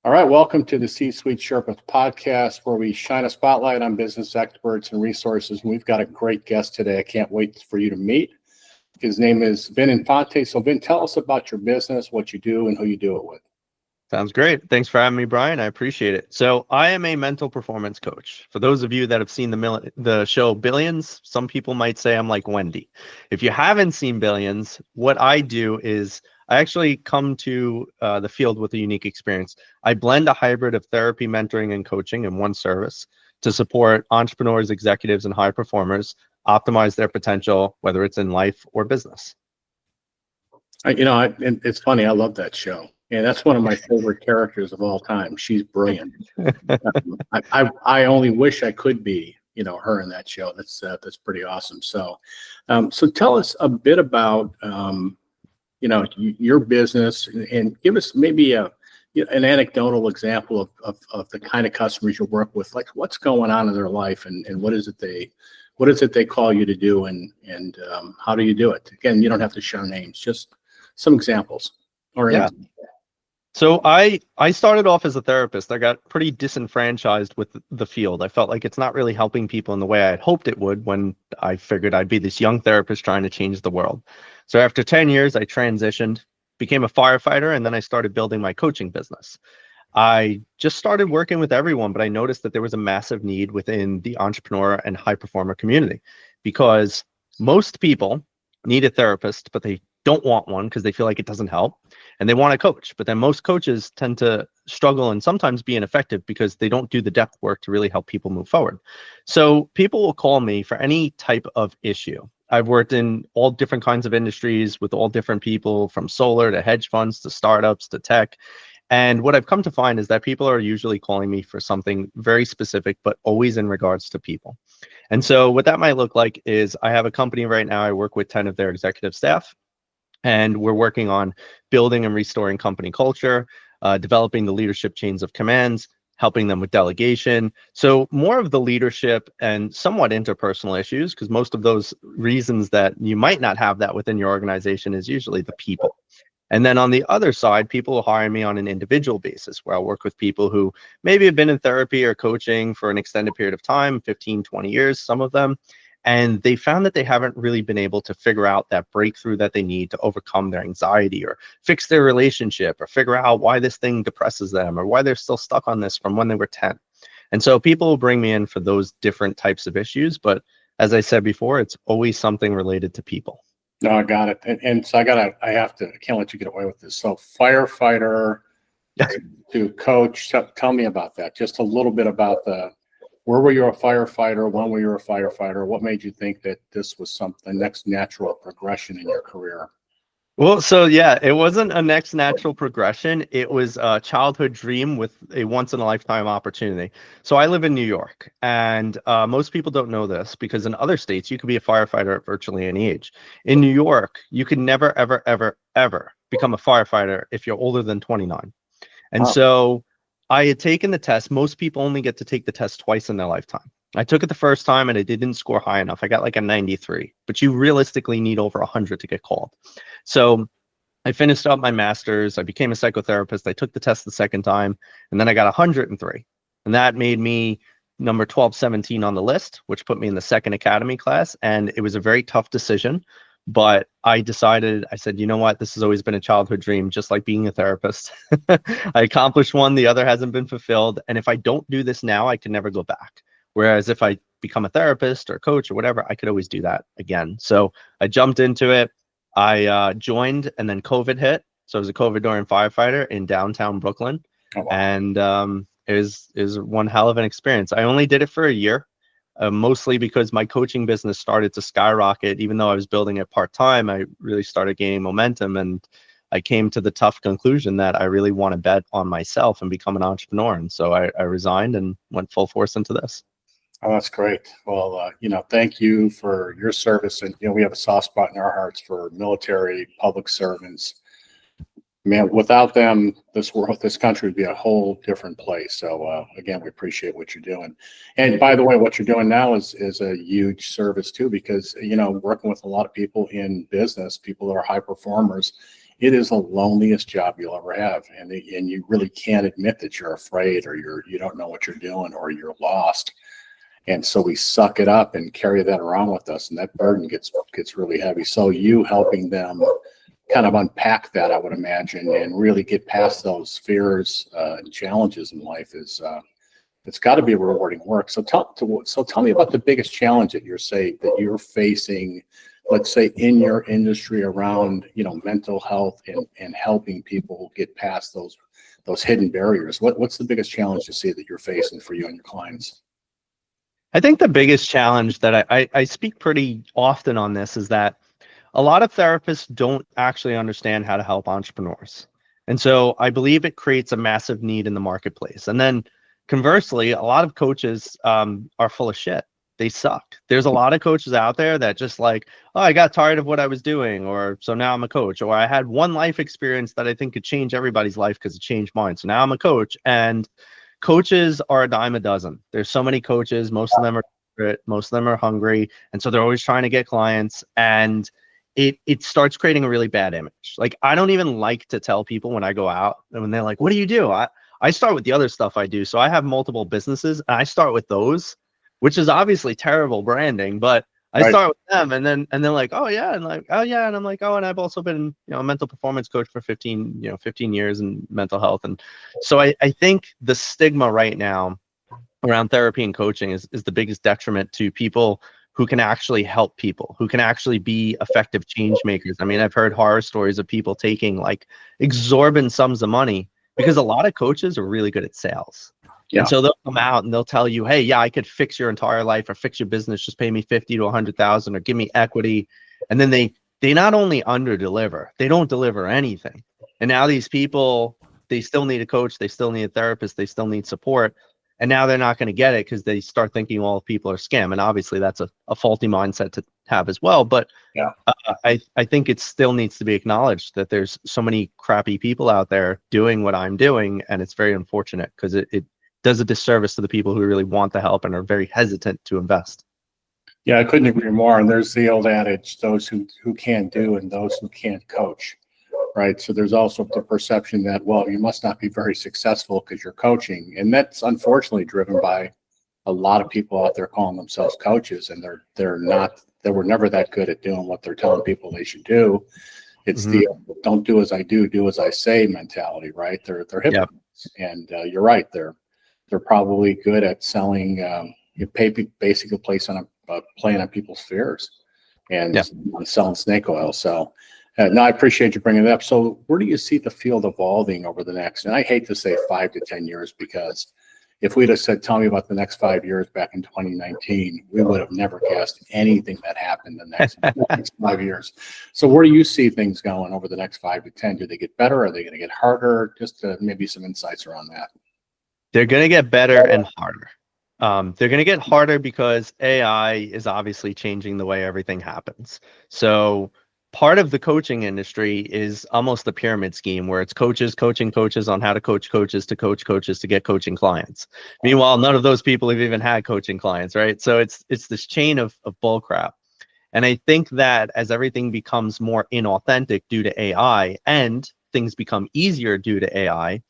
All right, welcome to the C-Suite Sherpas podcast, where we shine a spotlight on business experts and resources. And we've got a great guest today. I can't wait for you to meet. His name is Vin Infante. So Vin, tell us about your business, what you do, and who you do it with. Sounds great. Thanks for having me, Brian. I appreciate it. So I am a mental performance coach. For those of you that have seen the show Billions, some people might say I'm like Wendy. If you haven't seen Billions, what I do is I actually come to the field with a unique experience. I blend a hybrid of therapy, mentoring, and coaching in one service to support entrepreneurs, executives, and high performers optimize their potential, whether it's in life or business. It's funny. I love that show. And that's one of my favorite characters of all time. She's brilliant. I only wish I could be, her in that show. That's pretty awesome. So tell us a bit about, your business, and give us maybe an anecdotal example of the kind of customers you work with. Like, what's going on in their life, and what is it they call you to do, and how do you do it? Again, you don't have to share names, just some examples. Yeah. So I started off as a therapist. I got pretty disenfranchised with the field. I felt like it's not really helping people in the way I had hoped it would when I figured I'd be this young therapist trying to change the world. So after 10 years, I transitioned, became a firefighter, and then I started building my coaching business. I just started working with everyone, but I noticed that there was a massive need within the entrepreneur and high performer community, because most people need a therapist, but they don't want one because they feel like it doesn't help, and they want a coach. But then most coaches tend to struggle and sometimes be ineffective because they don't do the depth work to really help people move forward. So people will call me for any type of issue. I've worked in all different kinds of industries with all different people, from solar to hedge funds to startups to tech. And what I've come to find is that people are usually calling me for something very specific, but always in regards to people. And so what that might look like is I have a company right now. I work with 10 of their executive staff, and we're working on building and restoring company culture, developing the leadership chains of commands, helping them with delegation. So more of the leadership and somewhat interpersonal issues, because most of those reasons that you might not have that within your organization is usually the people. And then on the other side, people will hire me on an individual basis, where I'll work with people who maybe have been in therapy or coaching for an extended period of time, 15, 20 years, some of them. And they found that they haven't really been able to figure out that breakthrough that they need to overcome their anxiety or fix their relationship or figure out why this thing depresses them or why they're still stuck on this from when they were 10. And so people will bring me in for those different types of issues. But as I said before, it's always something related to people. No, I got it. And so I can't let you get away with this. So firefighter to coach, tell me about that. Just a little bit about where were you a firefighter? When were you a firefighter? What made you think that this was the next natural progression in your career? Well, so yeah, it wasn't a next natural progression. It was a childhood dream with a once-in-a-lifetime opportunity. So I live in New York, and most people don't know this, because in other states, you could be a firefighter at virtually any age. In New York, you can never, ever, ever, ever become a firefighter if you're older than 29. And so I had taken the test. Most people only get to take the test twice in their lifetime. I took it the first time and I didn't score high enough. I got like a 93, but you realistically need over 100 to get called. So I finished up my master's. I became a psychotherapist. I took the test the second time, and then I got 103. And that made me number 1217 on the list, which put me in the second academy class. And it was a very tough decision. But I said, you know what? This has always been a childhood dream, just like being a therapist. I accomplished one, the other hasn't been fulfilled. And if I don't do this now, I can never go back. Whereas if I become a therapist or coach or whatever, I could always do that again. So I jumped into it. I joined, and then COVID hit. So I was a COVID-during firefighter in downtown Brooklyn. Oh, wow. And it was one hell of an experience. I only did it for a year. Mostly because my coaching business started to skyrocket. Even though I was building it part-time, I really started gaining momentum, and I came to the tough conclusion that I really want to bet on myself and become an entrepreneur. And so I resigned and went full force into this. Oh, that's great. Well, thank you for your service. And, we have a soft spot in our hearts for military, public servants. Man, without them, this country would be a whole different place. So again, we appreciate what you're doing. And by the way, what you're doing now is a huge service too, because working with a lot of people in business, people that are high performers, it is the loneliest job you'll ever have. And you really can't admit that you're afraid, or you don't know what you're doing, or you're lost. And so we suck it up and carry that around with us, and that burden gets really heavy. So you helping them kind of unpack that, I would imagine, and really get past those fears and challenges in life is it's got to be rewarding work. So tell me about the biggest challenge that you're facing, let's say, in your industry around, mental health and helping people get past those hidden barriers. What's the biggest challenge you see that you're facing for you and your clients? I think the biggest challenge that I speak pretty often on this is that a lot of therapists don't actually understand how to help entrepreneurs. And so I believe it creates a massive need in the marketplace. And then conversely, a lot of coaches are full of shit. They suck. There's a lot of coaches out there that just like, oh, I got tired of what I was doing, or so now I'm a coach, or I had one life experience that I think could change everybody's life because it changed mine. So now I'm a coach. And coaches are a dime a dozen. There's so many coaches. Most of them are desperate, most of them are hungry, and so they're always trying to get clients, and it starts creating a really bad image. Like, I don't even like to tell people when I go out and when they're like, what do you do? I start with the other stuff I do. So I have multiple businesses, and I start with those, which is obviously terrible branding, but I start with them, and then like, oh yeah, and like, oh yeah, and I'm like, oh, and I've also been, a mental performance coach for 15 years in mental health. And so I think the stigma right now around therapy and coaching is the biggest detriment to people who can actually help people, who can actually be effective change makers. I mean, I've heard horror stories of people taking like exorbitant sums of money because a lot of coaches are really good at sales. Yeah. And so they'll come out and they'll tell you, hey, yeah, I could fix your entire life or fix your business. Just pay me 50 to 100,000 or give me equity. And then they not only under deliver, they don't deliver anything. And now these people, they still need a coach. They still need a therapist. They still need support. And now they're not going to get it because they start thinking all people are scam. And obviously that's a faulty mindset to have as well. But yeah, I think it still needs to be acknowledged that there's so many crappy people out there doing what I'm doing. And it's very unfortunate because it does a disservice to the people who really want the help and are very hesitant to invest. Yeah, I couldn't agree more. And there's the old adage, those who can't do and those who can't coach, right? So there's also the perception that, well, you must not be very successful because you're coaching. And that's unfortunately driven by a lot of people out there calling themselves coaches, and they were never that good at doing what they're telling people they should do. It's the don't do as I do as I say mentality, right? They're hypocrites. Yep. And you're right, they're probably good at selling, basically playing on people's fears and selling snake oil. So no, I appreciate you bringing it up. So where do you see the field evolving over the next, and I hate to say 5 to 10 years, because if we'd have said, tell me about the next 5 years back in 2019, we would have never guessed anything that happened in the next 5 years. So where do you see things going over the next 5 to 10? Do they get better? Are they going to get harder? Just maybe some insights around that. They're going to get better and harder. They're going to get harder because AI is obviously changing the way everything happens. So part of the coaching industry is almost the pyramid scheme where it's coaches coaching coaches on how to coach coaches to coach coaches to get coaching clients. Meanwhile, none of those people have even had coaching clients, right? So it's this chain of bull crap. And I think that as everything becomes more inauthentic due to AI and things become easier due to AI,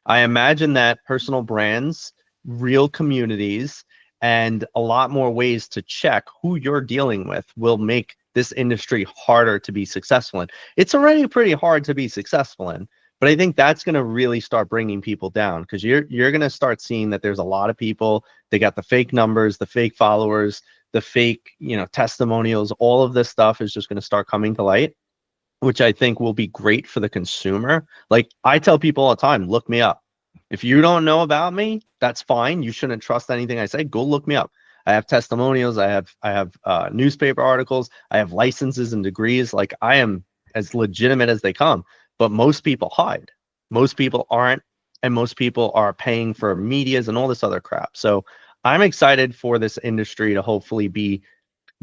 I imagine that personal brands, real communities, and a lot more ways to check who you're dealing with will make this industry harder to be successful in. It's already pretty hard to be successful in, but I think that's going to really start bringing people down, because you're going to start seeing that there's a lot of people, they got the fake numbers, the fake followers, the fake, testimonials. All of this stuff is just going to start coming to light, which I think will be great for the consumer. Like I tell people all the time, look me up. If you don't know about me, that's fine. You shouldn't trust anything I say. Go look me up. I have testimonials. I have newspaper articles. I have licenses and degrees. Like I am as legitimate as they come. But most people hide. Most people aren't, and most people are paying for medias and all this other crap. So I'm excited for this industry to hopefully be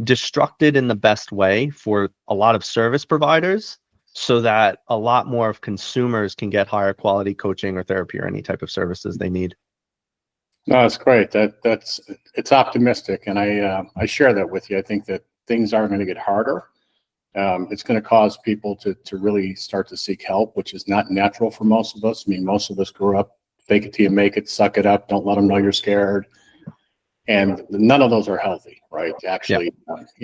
destructed in the best way for a lot of service providers, so that a lot more of consumers can get higher quality coaching or therapy or any type of services they need. No, that's great. It's optimistic, and I share that with you. I think that things are going to get harder, It's going to cause people to really start to seek help, which is not natural for most of us. I mean, most of us grew up, fake it till you make it, suck it up, don't let them know you're scared. And none of those are healthy, right? Actually,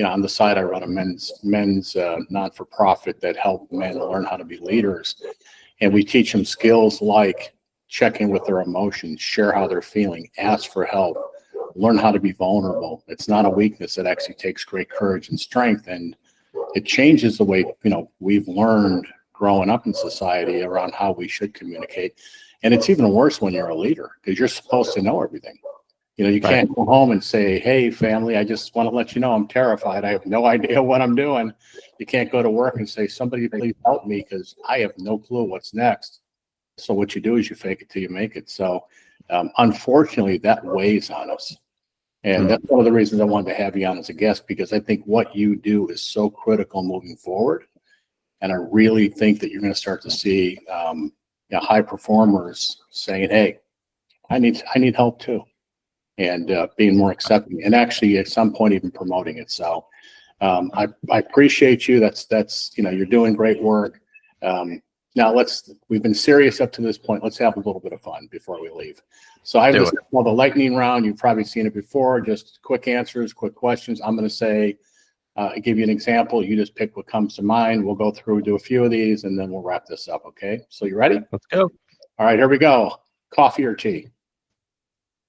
on the side, I run a men's non-for-profit that help men learn how to be leaders. And we teach them skills like check in with their emotions, share how they're feeling, ask for help, learn how to be vulnerable. It's not a weakness. It actually takes great courage and strength. And it changes the way, we've learned growing up in society around how we should communicate. And it's even worse when you're a leader because you're supposed to know everything. You can't go home and say, hey, family, I just want to let you know I'm terrified. I have no idea what I'm doing. You can't go to work and say, somebody please help me because I have no clue what's next. So what you do is you fake it till you make it. So unfortunately, that weighs on us. And that's one of the reasons I wanted to have you on as a guest, because I think what you do is so critical moving forward. And I really think that you're going to start to see high performers saying, hey, I need help too. And being more accepting, and actually at some point even promoting it. So I appreciate you. That's you're doing great work. Now we've been serious up to this point. Let's have a little bit of fun before we leave. So I have this called the lightning round. You've probably seen it before. Just quick answers, quick questions. I'm going to say, I give you an example. You just pick what comes to mind. We'll go through, do a few of these, and then we'll wrap this up. Okay. So you ready? Let's go. All right, here we go. Coffee or tea?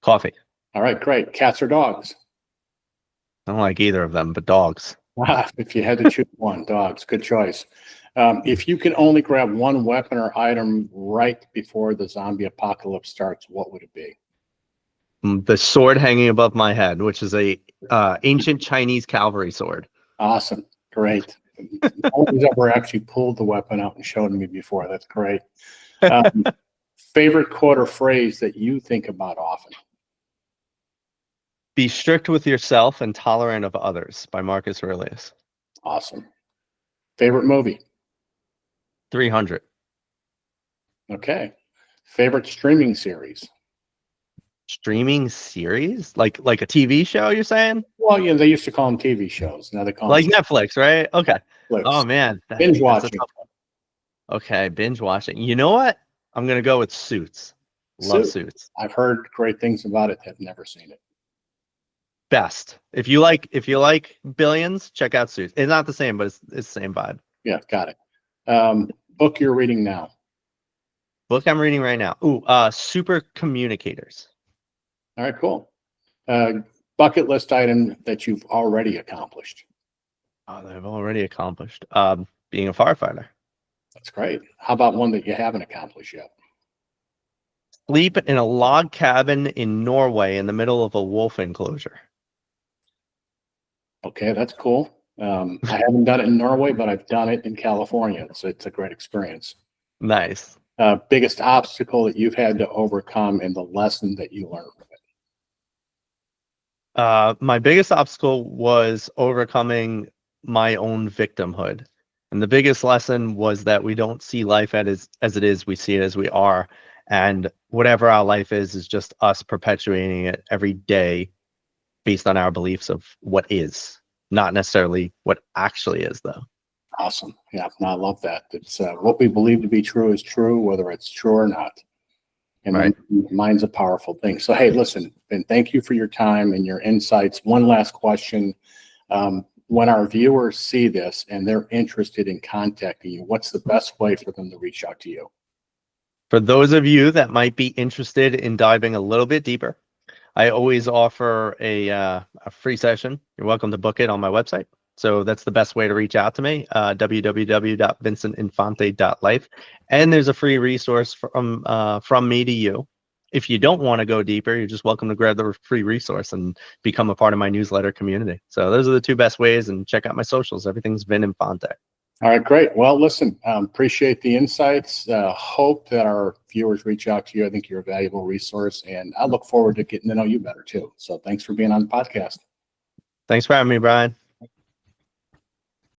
Coffee. All right, great. Cats or dogs? I don't like either of them, but dogs. If you had to choose one, dogs. Good choice. If you can only grab one weapon or item right before the zombie apocalypse starts, what would it be? The sword hanging above my head, which is a ancient Chinese cavalry sword. Awesome. Great. No one's ever actually pulled the weapon out and showed me before. That's great. Favorite quote or phrase that you think about often? Be strict with yourself and tolerant of others by Marcus Aurelius. Awesome. Favorite movie? 300. Okay. Favorite streaming series? Streaming series? Like a TV show, you're saying? Well, they used to call them TV shows. Now they call like them Netflix, right? Okay. Netflix. Oh man. Binge watching. Okay, binge watching. You know what? I'm gonna go with Suits. Love Suits. I've heard great things about it. Have never seen it. Best. If you like Billions, check out Suits. It's not the same, but it's the same vibe. Yeah, got it. Book you're reading now? Book I'm reading right now. Ooh, Super Communicators. All right, cool. Bucket list item that you've already accomplished? Oh, they've already accomplished. Being a firefighter. That's great. How about one that you haven't accomplished yet? Sleep in a log cabin in Norway in the middle of a wolf enclosure. Okay, that's cool. I haven't done it in Norway, but I've done it in California. So it's a great experience. Nice. Biggest obstacle that you've had to overcome and the lesson that you learned from it? My biggest obstacle was overcoming my own victimhood. And the biggest lesson was that we don't see life as it is, we see it as we are. And whatever our life is just us perpetuating it every day based on our beliefs of what is, not necessarily what actually is, though. Awesome. Yeah, no, I love that. It's what we believe to be true is true, whether it's true or not. And right. Mind's a powerful thing. So, hey, listen, and thank you for your time and your insights. One last question. When our viewers see this and they're interested in contacting you, what's the best way for them to reach out to you? For those of you that might be interested in diving a little bit deeper, I always offer a free session. You're welcome to book it on my website. So that's the best way to reach out to me, www.vincentinfante.life. And there's a free resource from me to you. If you don't want to go deeper, you're just welcome to grab the free resource and become a part of my newsletter community. So those are the two best ways, and check out my socials. Everything's Vin Infante. All right, great. Well, listen, appreciate the insights. Hope that our viewers reach out to you. I think you're a valuable resource, and I look forward to getting to know you better too. So thanks for being on the podcast. Thanks for having me, Brian.